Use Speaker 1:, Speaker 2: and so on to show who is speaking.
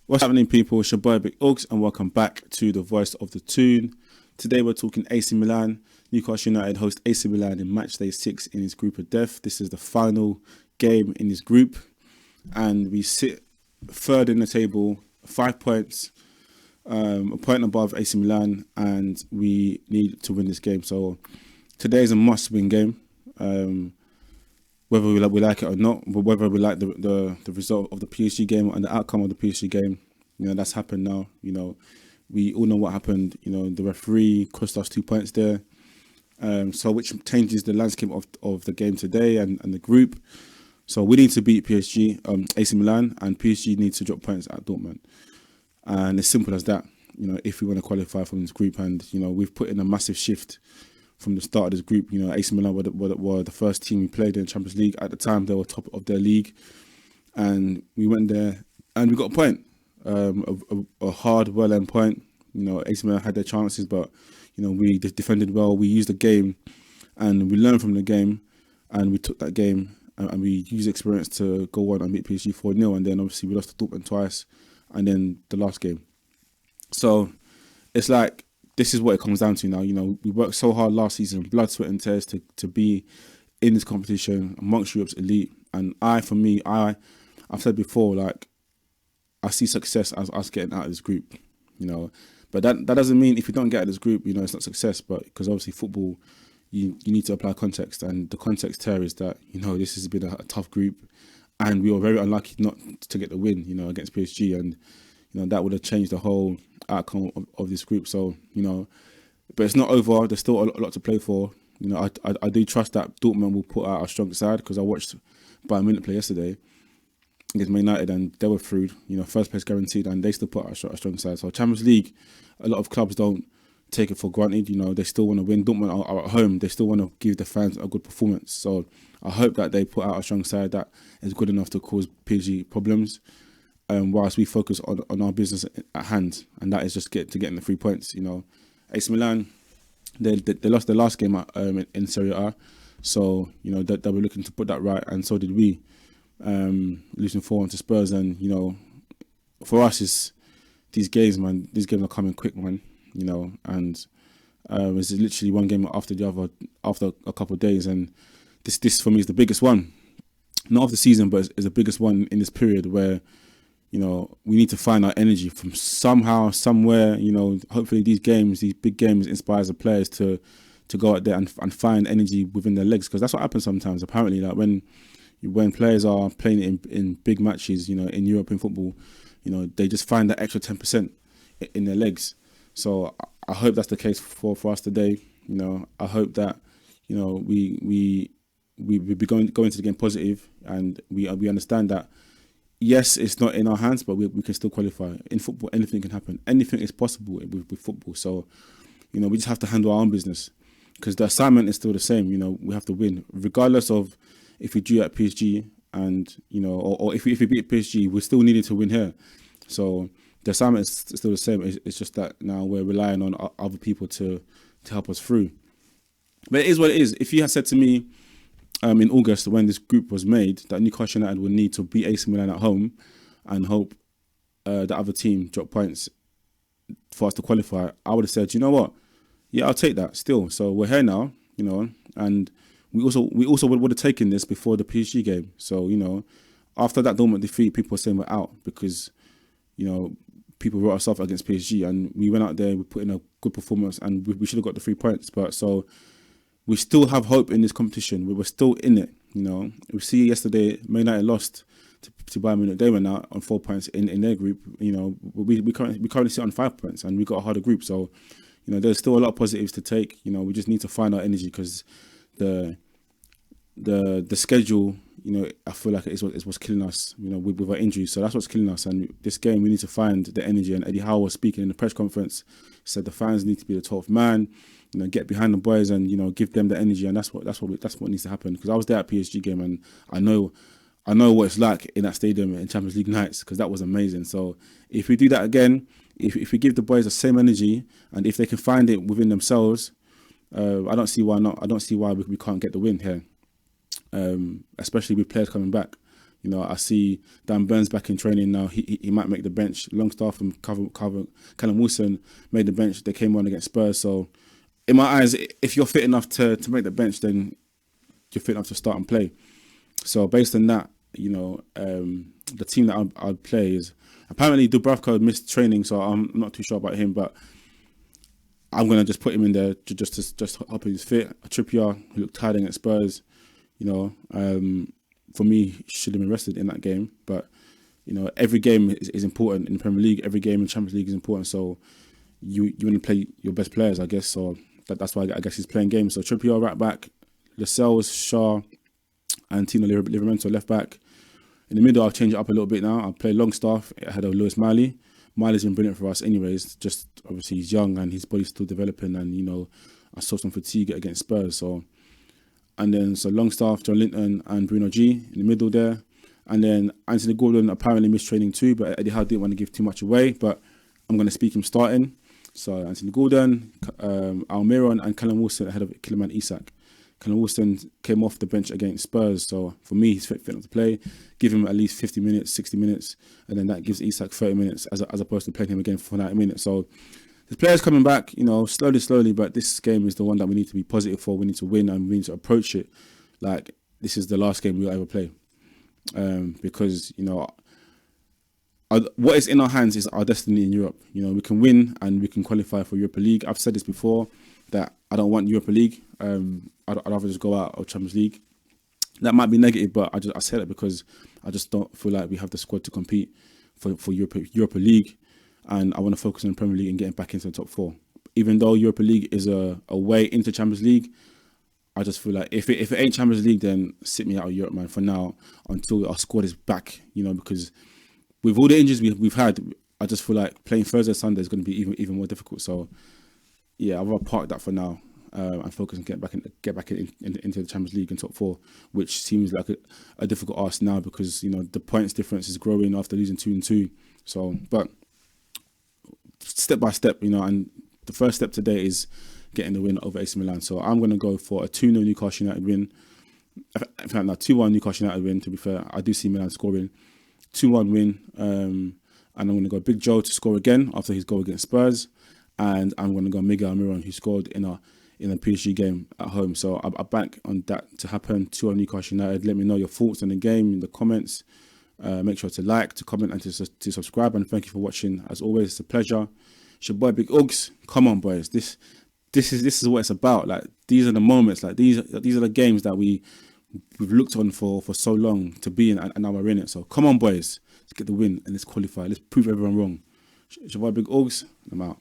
Speaker 1: What's happening, people? It's your boy Big Uggs, and welcome back to the Voice of the Tune. Today we're talking AC Milan. Newcastle United host AC Milan in match day 6 in his group of death. This is the final game in his group, and we sit third in the table, 5 points, a point above AC Milan, and we need to win this game. So today is a must-win game. Whether we like it or not, but whether we like the result of the PSG game and the outcome of the PSG game, that's happened now. We all know what happened. The referee cost us 2 points there, so which changes the landscape of the game today and the group. So we need to beat AC Milan, and PSG needs to drop points at Dortmund, and it's simple as that. If we want to qualify from this group, and we've put in a massive shift from the start of this group. AC Milan were the first team we played in the Champions League. At the time, they were top of their league. And we went there and we got a point. A hard, well-earned point. AC Milan had their chances, but, we defended well. We used the game and we learned from the game, and we took that game and we used experience to go on and beat PSG 4-0. And then obviously we lost to Dortmund twice, and then the last game. So it's like, this is what it comes down to now. We worked so hard last season, blood, sweat and tears to be in this competition amongst Europe's elite. And I've said before, I see success as us getting out of this group, But that doesn't mean if you don't get out of this group, it's not success. But because obviously football, you need to apply context. And the context here is that, this has been a tough group. And we were very unlucky not to get the win, against PSG. And, that would have changed the whole outcome of this group. So, but it's not over. There's still a lot to play for. I do trust that Dortmund will put out our strong side, because I watched Bayern Munich play yesterday against Man United and they were through, first place guaranteed, and they still put out a strong side. So Champions League, a lot of clubs don't take it for granted. They still want to win. Dortmund are at home. They still want to give the fans a good performance. So I hope that they put out a strong side that is good enough to cause PSG problems. Whilst we focus on our business at hand, and that is just getting the 3 points. AC Milan, they lost their last game in Serie A, so that they were looking to put that right, and so did we, losing 4-1 to Spurs. And for us, is these games are coming quick, man. And it's literally one game after the other after a couple of days, and this for me is the biggest one, not of the season, but it's the biggest one in this period where. We need to find our energy from somehow, somewhere. Hopefully these big games, inspires the players to go out there and find energy within their legs, because that's what happens sometimes. Apparently, when players are playing in big matches, in European football, they just find that extra 10% in their legs. So I hope that's the case for us today. I hope that we be going to the game positive, and we understand that. Yes, it's not in our hands, but we can still qualify. In football, anything can happen. Anything is possible with football. So, we just have to handle our own business, because the assignment is still the same. We have to win, regardless of if we drew at PSG and, or if we beat PSG, we're still needing to win here. So the assignment is still the same. It's just that now we're relying on other people to help us through. But it is what it is. If you had said to me, in August, when this group was made, that Newcastle United would need to beat AC Milan at home and hope the other team drop points for us to qualify, I would have said, you know what? Yeah, I'll take that still. So we're here now, and we also would have taken this before the PSG game. So, after that Dortmund defeat, people were saying we're out because, people wrote us off against PSG, and we went out there, we put in a good performance, and we should have got the 3 points. But so we still have hope in this competition. We were still in it, We see yesterday, Man United lost to Bayern Munich. They went out on 4 points in their group. We currently sit on 5 points, and we got a harder group. So, there's still a lot of positives to take. We just need to find our energy, because the schedule, I feel like it's what's killing us, with our injuries. So that's what's killing us. And this game, we need to find the energy. And Eddie Howe was speaking in the press conference, said the fans need to be the 12th man. Get behind the boys and give them the energy, and that's what needs to happen. Because I was there at PSG game, and I know what it's like in that stadium in Champions League nights, because that was amazing. So if we do that again, if we give the boys the same energy, and if they can find it within themselves, I don't see why not. I don't see why we can't get the win here, especially with players coming back. You know, I see Dan Burns back in training now. He might make the bench. Longstaff and Callum Wilson made the bench. They came on against Spurs. So, in my eyes, if you're fit enough to make the bench, then you're fit enough to start and play. So, based on that, you know, the team that I'd play is apparently Dubravka missed training, so I'm not too sure about him, but I'm gonna just put him in there just hope he's fit. A Trippier who looked tired against Spurs, you know, for me he should have been rested in that game. But you know, every game is important in the Premier League. Every game in Champions League is important. So you want to play your best players, I guess. So that's why I guess he's playing games. So Trippier right back, Lascelles, Shaw, and Tino Livramento left back. In the middle, I'll change it up a little bit now. I'll play Longstaff ahead of Lewis Miley. Miley's been brilliant for us anyways. Just obviously he's young and his body's still developing, and you know, I saw some fatigue against Spurs. So Longstaff, John Linton and Bruno G in the middle there. And then Anthony Gordon apparently missed training too, but Eddie Howe didn't want to give too much away, but I'm going to speak him starting. So Anthony Gordon, Almiron and Callum Wilson ahead of Kiliman Isak. Callum Wilson came off the bench against Spurs, so for me, he's fit enough to play. Give him at least 50 minutes, 60 minutes, and then that gives Isak 30 minutes as opposed to playing him again for 90 minutes. So the players coming back, you know, slowly, but this game is the one that we need to be positive for. We need to win and we need to approach it like this is the last game we'll ever play. Because, you know, what is in our hands is our destiny in Europe. You know, we can win and we can qualify for Europa League. I've said this before that I don't want Europa League. I'd rather just go out of Champions League. That might be negative, but I said it because I just don't feel like we have the squad to compete for Europa League, and I want to focus on Premier League and getting back into the top four. Even though Europa League is a way into Champions League, I just feel like if it ain't Champions League, then sit me out of Europe, man, for now until our squad is back. You know, because with all the injuries we've had, I just feel like playing Thursday Sunday is going to be even more difficult. So yeah, I'll rather park that for now. And focus and get back into the Champions League and top four, which seems like a difficult ask now because, you know, the points difference is growing after losing 2-2. So, but step by step, you know, and the first step today is getting the win over AC Milan. So I'm going to go for a 2-0 Newcastle United win. In fact, now 2-1 Newcastle United win, to be fair. I do see Milan scoring. 2-1 win. And I'm going to go Big Joe to score again after his goal against Spurs. And I'm going to go Miguel Almiron, who scored in a PSG game at home. So I bank on that to happen. 2-1 Newcastle United. Let me know your thoughts on the game in the comments. Make sure to like, to comment, and to subscribe. And thank you for watching. As always, it's a pleasure. It's your boy Big Uggs. Come on, boys. This is what it's about. Like, these are the moments. Like, these are the games that we've looked on for so long to be in, and now we're in it. So come on, boys. Let's get the win and let's qualify. Let's prove everyone wrong. It's your boy Big Uggs. I'm out.